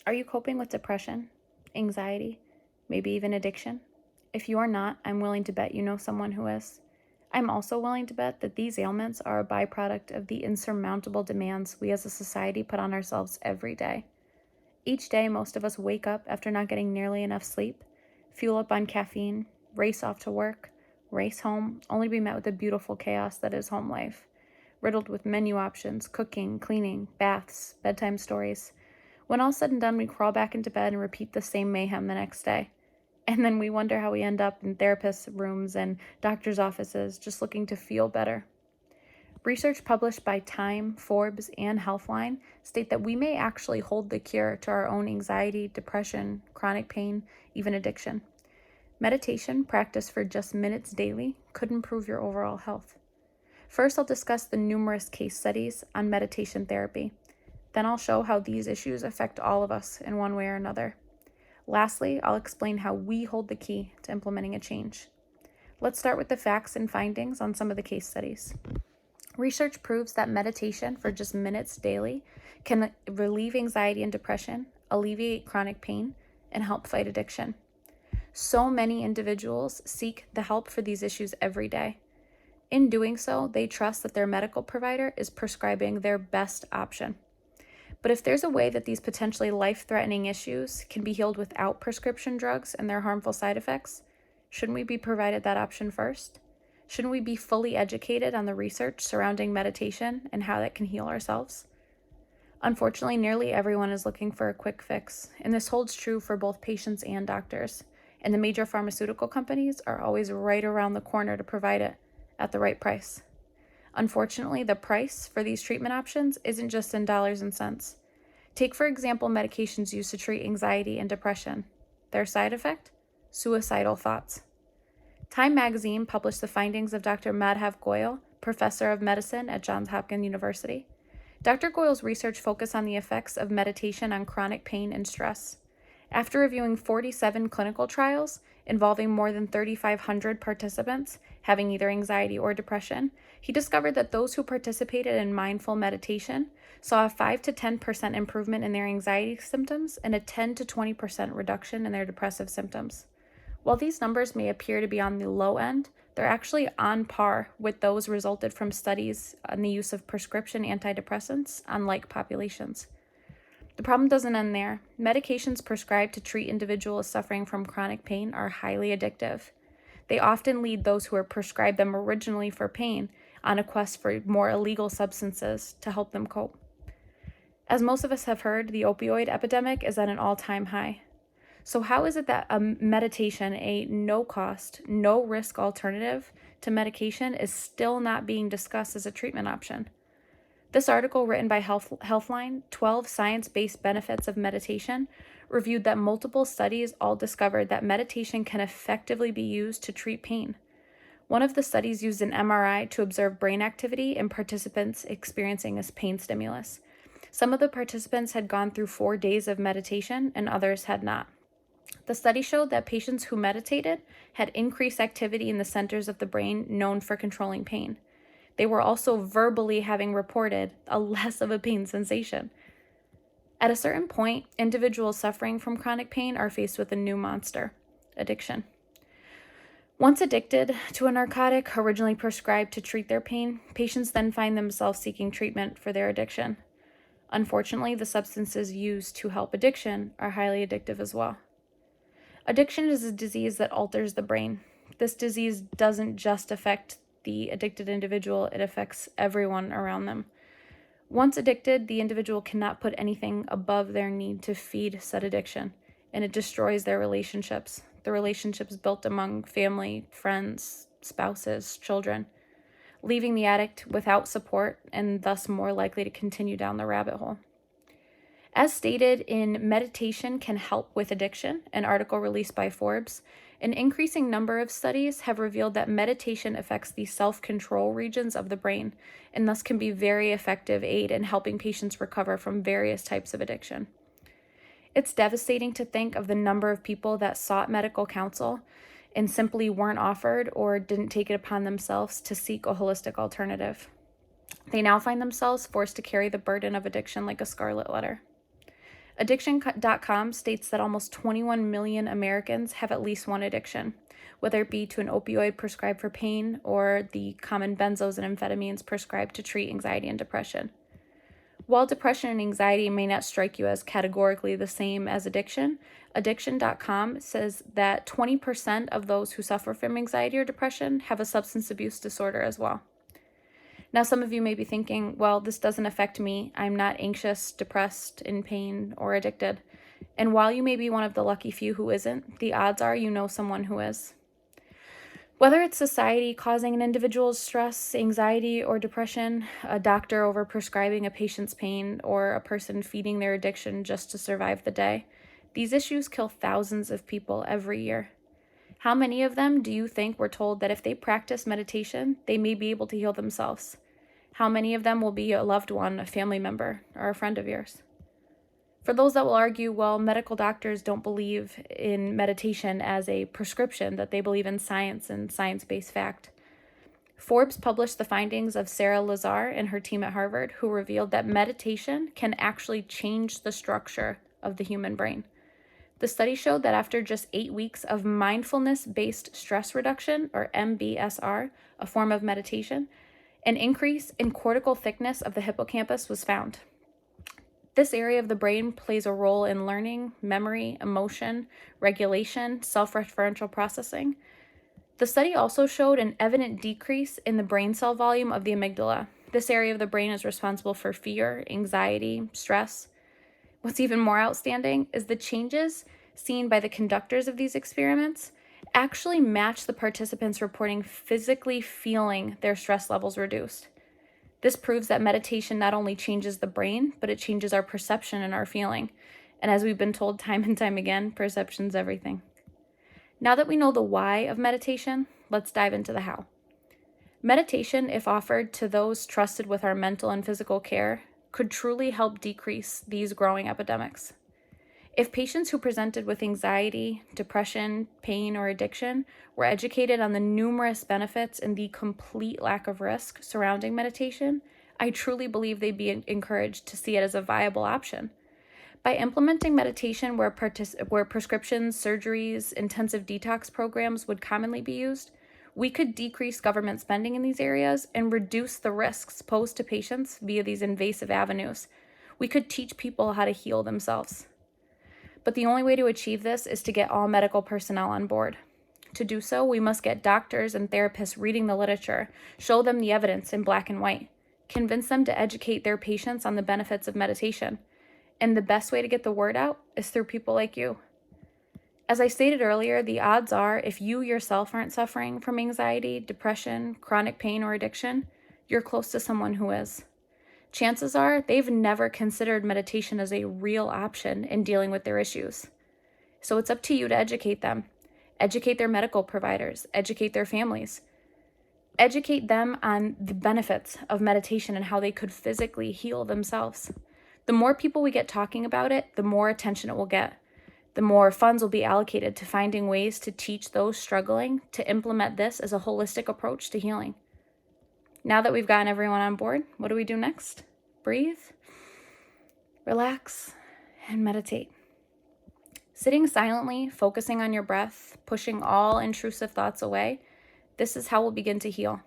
Are you coping with depression, anxiety, maybe even addiction? If you are not, I'm willing to bet you know someone who is. I'm also willing to bet that these ailments are a byproduct of the insurmountable demands we as a society put on ourselves every day. Each day, most of us wake up after not getting nearly enough sleep, fuel up on caffeine, race off to work, race home, only to be met with the beautiful chaos that is home life, riddled with menu options, cooking, cleaning, baths, bedtime stories. When all's said and done, we crawl back into bed and repeat the same mayhem the next day. And then we wonder how we end up in therapists' rooms and doctors' offices just looking to feel better. Research published by Time, Forbes, and Healthline state that we may actually hold the cure to our own anxiety, depression, chronic pain, even addiction. Meditation, practiced for just minutes daily, could improve your overall health. First, I'll discuss the numerous case studies on meditation therapy. Then I'll show how these issues affect all of us in one way or another. Lastly, I'll explain how we hold the key to implementing a change. Let's start with the facts and findings on some of the case studies. Research proves that meditation for just minutes daily can relieve anxiety and depression, alleviate chronic pain, and help fight addiction. So many individuals seek the help for these issues every day. In doing so, they trust that their medical provider is prescribing their best option. But if there's a way that these potentially life-threatening issues can be healed without prescription drugs and their harmful side effects, shouldn't we be provided that option first? Shouldn't we be fully educated on the research surrounding meditation and how that can heal ourselves? Unfortunately, nearly everyone is looking for a quick fix, and this holds true for both patients and doctors. And the major pharmaceutical companies are always right around the corner to provide it at the right price. Unfortunately, the price for these treatment options isn't just in dollars and cents. Take, for example, medications used to treat anxiety and depression. Their side effect? Suicidal thoughts. Time magazine published the findings of Dr. Madhav Goyal, professor of medicine at Johns Hopkins University. Dr. Goyal's research focused on the effects of meditation on chronic pain and stress. After reviewing 47 clinical trials involving more than 3,500 participants having either anxiety or depression, he discovered that those who participated in mindful meditation saw a 5 to 10% improvement in their anxiety symptoms and a 10 to 20% reduction in their depressive symptoms. While these numbers may appear to be on the low end, they're actually on par with those resulted from studies on the use of prescription antidepressants on like populations. The problem doesn't end there. Medications prescribed to treat individuals suffering from chronic pain are highly addictive. They often lead those who are prescribed them originally for pain on a quest for more illegal substances to help them cope. As most of us have heard, the opioid epidemic is at an all-time high. So how is it that a meditation, a no-cost, no-risk alternative to medication, is still not being discussed as a treatment option? This article, written by Healthline, 12 Science-Based Benefits of Meditation, reviewed that multiple studies all discovered that meditation can effectively be used to treat pain. One of the studies used an MRI to observe brain activity in participants experiencing a pain stimulus. Some of the participants had gone through 4 days of meditation and others had not. The study showed that patients who meditated had increased activity in the centers of the brain known for controlling pain. They were also verbally having reported a less of a pain sensation. At a certain point, individuals suffering from chronic pain are faced with a new monster: addiction. Once addicted to a narcotic originally prescribed to treat their pain, patients then find themselves seeking treatment for their addiction. Unfortunately, the substances used to help addiction are highly addictive as well. Addiction is a disease that alters the brain. This disease doesn't just affect the addicted individual, it affects everyone around them. Once addicted, the individual cannot put anything above their need to feed said addiction, and it destroys their relationships, the relationships built among family, friends, spouses, children, leaving the addict without support and thus more likely to continue down the rabbit hole. As stated in Meditation Can Help with Addiction, an article released by Forbes, an increasing number of studies have revealed that meditation affects the self-control regions of the brain and thus can be very effective aid in helping patients recover from various types of addiction. It's devastating to think of the number of people that sought medical counsel and simply weren't offered or didn't take it upon themselves to seek a holistic alternative. They now find themselves forced to carry the burden of addiction like a scarlet letter. Addiction.com states that almost 21 million Americans have at least one addiction, whether it be to an opioid prescribed for pain or the common benzos and amphetamines prescribed to treat anxiety and depression. While depression and anxiety may not strike you as categorically the same as addiction, Addiction.com says that 20% of those who suffer from anxiety or depression have a substance abuse disorder as well. Now, some of you may be thinking, well, this doesn't affect me. I'm not anxious, depressed, in pain, or addicted. And while you may be one of the lucky few who isn't, the odds are you know someone who is. Whether it's society causing an individual's stress, anxiety, or depression, a doctor overprescribing a patient's pain, or a person feeding their addiction just to survive the day, these issues kill thousands of people every year. How many of them do you think were told that if they practice meditation, they may be able to heal themselves? How many of them will be a loved one, a family member, or a friend of yours? For those that will argue, well, medical doctors don't believe in meditation as a prescription, that they believe in science and science-based fact. Forbes published the findings of Sarah Lazar and her team at Harvard, who revealed that meditation can actually change the structure of the human brain. The study showed that after just 8 weeks of mindfulness-based stress reduction, or MBSR, a form of meditation, an increase in cortical thickness of the hippocampus was found. This area of the brain plays a role in learning, memory, emotion, regulation, self-referential processing. The study also showed an evident decrease in the brain cell volume of the amygdala. This area of the brain is responsible for fear, anxiety, stress. What's even more outstanding is the changes seen by the conductors of these experiments actually match the participants reporting physically feeling their stress levels reduced. This proves that meditation not only changes the brain, but it changes our perception and our feeling. And as we've been told time and time again, perception's everything. Now that we know the why of meditation, let's dive into the how. Meditation, if offered to those trusted with our mental and physical care, could truly help decrease these growing epidemics. If patients who presented with anxiety, depression, pain, or addiction were educated on the numerous benefits and the complete lack of risk surrounding meditation, I truly believe they'd be encouraged to see it as a viable option. By implementing meditation where prescriptions, surgeries, intensive detox programs would commonly be used, we could decrease government spending in these areas and reduce the risks posed to patients via these invasive avenues. We could teach people how to heal themselves. But the only way to achieve this is to get all medical personnel on board. To do so, we must get doctors and therapists reading the literature, show them the evidence in black and white, convince them to educate their patients on the benefits of meditation. And the best way to get the word out is through people like you. As I stated earlier, the odds are if you yourself aren't suffering from anxiety, depression, chronic pain, or addiction, you're close to someone who is. Chances are they've never considered meditation as a real option in dealing with their issues. So it's up to you to educate them, educate their medical providers, educate their families, educate them on the benefits of meditation and how they could physically heal themselves. The more people we get talking about it, the more attention it will get. The more funds will be allocated to finding ways to teach those struggling to implement this as a holistic approach to healing. Now that we've gotten everyone on board, what do we do next? Breathe, relax, and meditate. Sitting silently, focusing on your breath, pushing all intrusive thoughts away, this is how we'll begin to heal.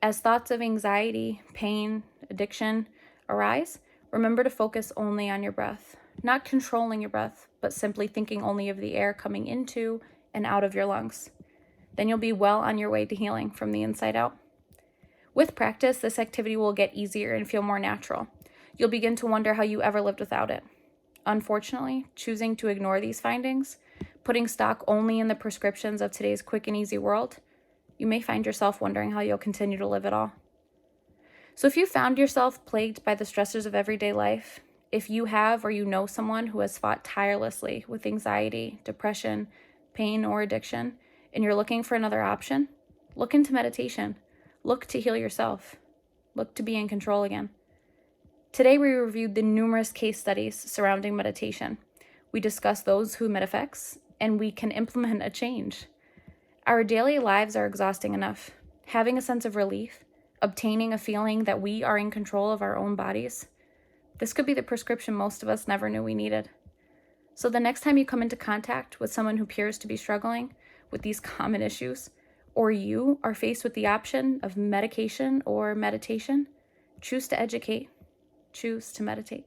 As thoughts of anxiety, pain, addiction arise, remember to focus only on your breath, not controlling your breath, but simply thinking only of the air coming into and out of your lungs. Then you'll be well on your way to healing from the inside out. With practice, this activity will get easier and feel more natural. You'll begin to wonder how you ever lived without it. Unfortunately, choosing to ignore these findings, putting stock only in the prescriptions of today's quick and easy world, you may find yourself wondering how you'll continue to live it all. So if you found yourself plagued by the stressors of everyday life, if you have or you know someone who has fought tirelessly with anxiety, depression, pain, or addiction, and you're looking for another option, look into meditation. Look to heal yourself. Look to be in control again. Today, we reviewed the numerous case studies surrounding meditation. We discussed those who met effects, and we can implement a change. Our daily lives are exhausting enough. Having a sense of relief, obtaining a feeling that we are in control of our own bodies, this could be the prescription most of us never knew we needed. So the next time you come into contact with someone who appears to be struggling with these common issues, or you are faced with the option of medication or meditation, choose to educate, choose to meditate.